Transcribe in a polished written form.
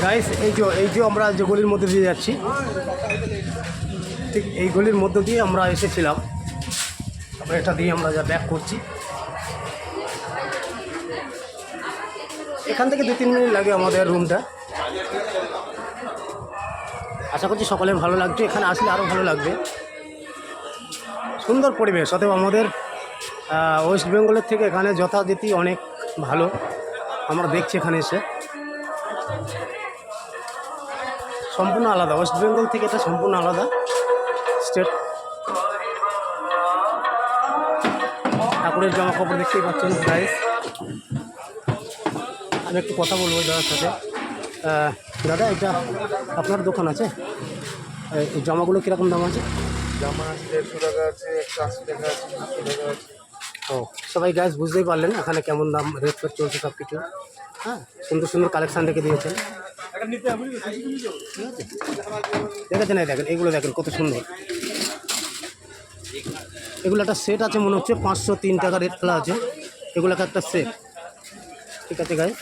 Guys এই যে আমরা যে গলির মধ্যে দিয়ে যাচ্ছি, ঠিক এই গলির মধ্য দিয়ে আমরা এসেছিলাম। তারপরে এটা দিয়ে আমরা যা ব্যাক করছি, এখান থেকে 2-3 মিনিট লাগে আমাদের রুমটা। আশা করছি সকলের ভালো লাগছে, এখানে আসলে আরও ভালো লাগবে। সুন্দর পরিবেশ, অতএব আমাদের ওয়েস্ট বেঙ্গলের থেকে এখানে যথারীতি অনেক ভালো আমরা দেখছি। এখানে এসে সম্পূর্ণ আলাদা, ওয়েস্ট বেঙ্গল থেকে এটা সম্পূর্ণ আলাদা স্টেট। ঠাকুরের জামা কাপড় দেখতেই পাচ্ছেন গাইস। আমি একটু কথা বলবো দাদার সাথে। দাদা, এটা আপনার দোকান আছে? এই জামাগুলো কীরকম দাম আছে? জামা আছে 150 টাকা আছে, 180 টাকা আছে, 200 টাকা আছে। ও সবাই গাইস বুঝতেই পারলেন এখানে কেমন দাম রেট ফেট চলছে সব কিছু। হ্যাঁ, সুন্দর সুন্দর কালেকশান রেখে দিয়েছেন। ঠিক আছে, দেখেছেন? এই দেখেন, এগুলো দেখেন কত সুন্দর। এগুলো একটা সেট আছে মনে হচ্ছে, 503 টাকা রেট ফেলা আছে। এগুলোকে একটা সেট। ঠিক আছে গাইস।